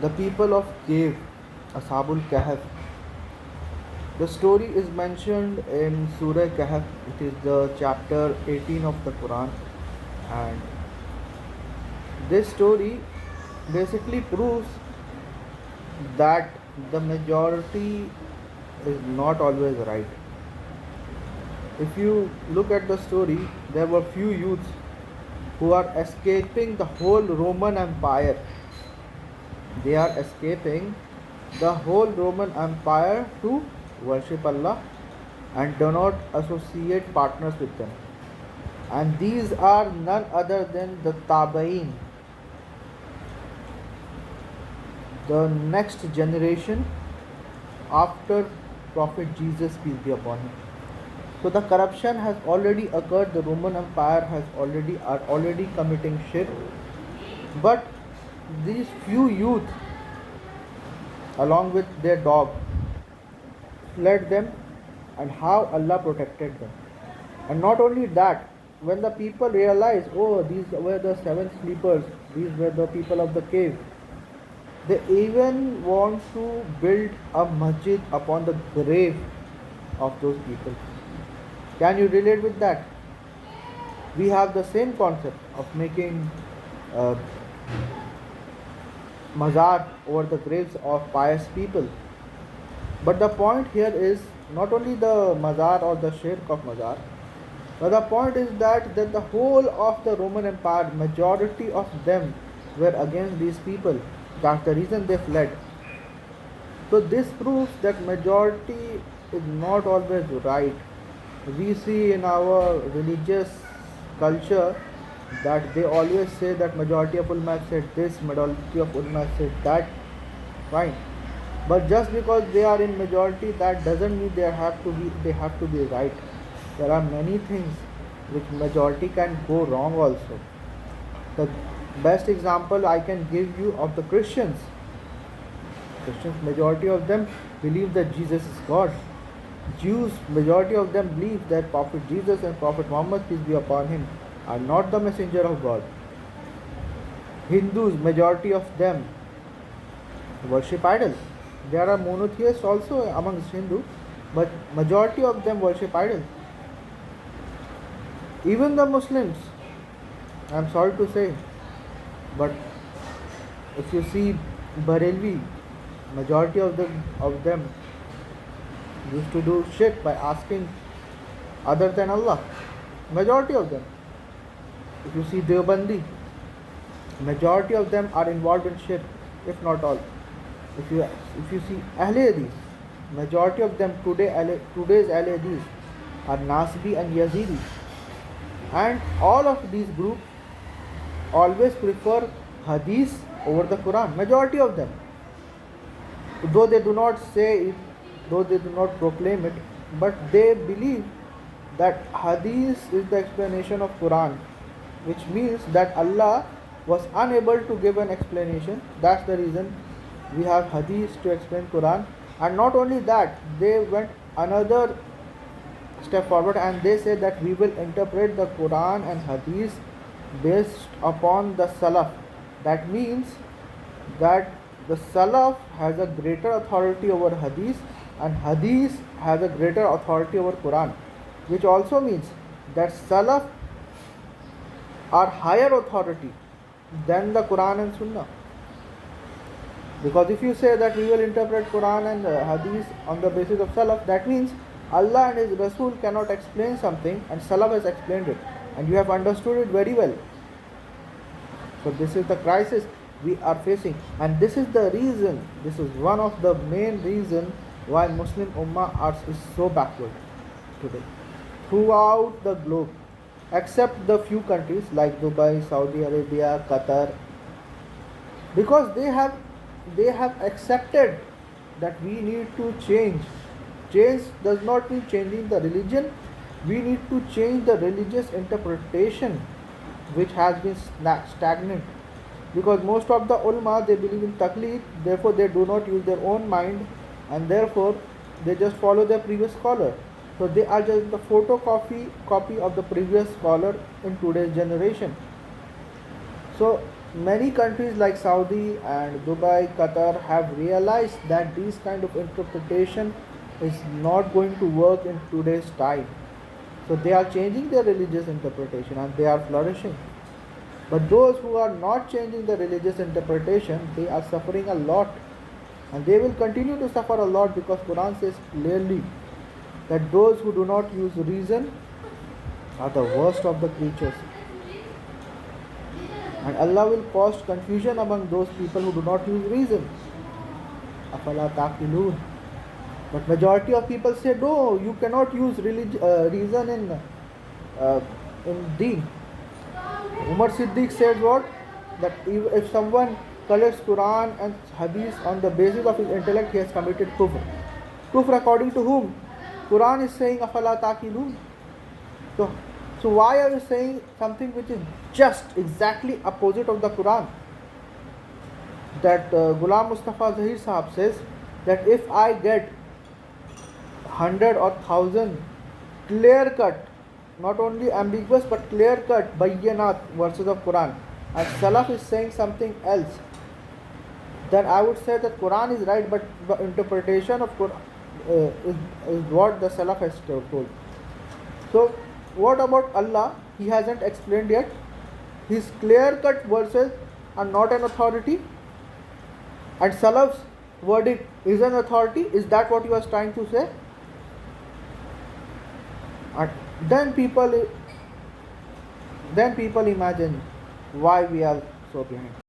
The people of cave, Ashabul Kahf. The story is mentioned in Surah Kahf. It is the chapter 18 of the Quran, and this story basically proves that the majority is not always right. If you look at the story, there were few youths who are escaping the whole Roman Empire. They are escaping the whole Roman Empire to worship Allah and do not associate partners with them. And these are none other than the Tabain, the next generation after Prophet Jesus, peace be upon him. So the corruption has already occurred. The Roman Empire has already committing shirk. But these few youth, along with their dog, fled them, and how Allah protected them. And not only that, when the people realized, oh, these were the seven sleepers, these were the people of the cave, they even want to build a masjid upon the grave of those people. Can you relate with that? We have the same concept of making uh, mazar over the graves of pious people. But the point here is not only the mazar or the shirk of mazar, but the point is that the whole of the Roman Empire, majority of them were against these people. That's the reason they fled. So this proves that majority is not always right. We see in our religious culture that they always say that majority of ulama said this, majority of ulama said that. Fine. But just because they are in majority, that doesn't mean they have to be right. There are many things which majority can go wrong also. The best example I can give you of the Christians. Christians, majority of them believe that Jesus is God. Jews, majority of them believe that Prophet Jesus and Prophet Muhammad, peace be upon him, are not the messenger of God. Hindus, majority of them worship idols. There are monotheists also amongst Hindus, but majority of them worship idols. Even the Muslims, I am sorry to say, but if you see Barelvi, majority of them used to do shirk by asking other than Allah. Majority of them. If you see Deobandi, majority of them are involved in shirk, if not all. If you see Ahle Hadith, majority of them today's Ahle Hadith are Nasbi and Yazidi. And all of these groups always prefer Hadith over the Quran. Majority of them. Though they do not say it, though they do not proclaim it, but they believe that Hadith is the explanation of Quran, which means that Allah was unable to give an explanation. That's the reason we have Hadith to explain Quran. And not only that, they went another step forward and they say that we will interpret the Quran and Hadith based upon the Salaf. That means that the Salaf has a greater authority over Hadith and Hadith has a greater authority over Quran, which also means that Salaf are higher authority than the Quran and Sunnah. Because if you say that we will interpret Quran and Hadith on the basis of Salaf, that means Allah and His Rasul cannot explain something and Salaf has explained it and you have understood it very well. So this is the crisis we are facing, and this is the reason, this is one of the main reasons why Muslim Ummah is so backward today throughout the globe, except the few countries like Dubai, Saudi Arabia, Qatar, because they have accepted that we need to change. Change does not mean changing the religion. We need to change the religious interpretation which has been stagnant. Because most of the ulama, they believe in taqleed, therefore they do not use their own mind and therefore they just follow their previous scholar. So they are just the copy of the previous scholar in today's generation. So Many countries like Saudi and Dubai, Qatar have realized that this kind of interpretation is not going to work in today's time. So they are changing their religious interpretation and they are flourishing. But those who are not changing the religious interpretation, they are suffering a lot. And they will continue to suffer a lot because Quran says clearly that those who do not use reason are the worst of the creatures. And Allah will cause confusion among those people who do not use reason. Afala taqilun. But majority of people say no, you cannot use reason uh, in Deen. Umar Siddiq said what? That if someone collects Quran and Hadith on the basis of his intellect, he has committed kufr. Kufr according to whom? Quran is saying afala taqilun. So, so why are you saying something which is just exactly opposite of the Quran? That Ghulam Mustafa Zahir Sahab says that if I get 100 or 1,000 clear cut, not only ambiguous but clear cut bayyanat verses of Quran, and Salaf is saying something else, then I would say that Quran is right, but the interpretation of Quran is what the Salaf has told. So, what about Allah? He hasn't explained yet. His clear cut verses are not an authority, and Salaf's verdict is an authority. Is that what you are trying to say? And then people imagine why we are so behind.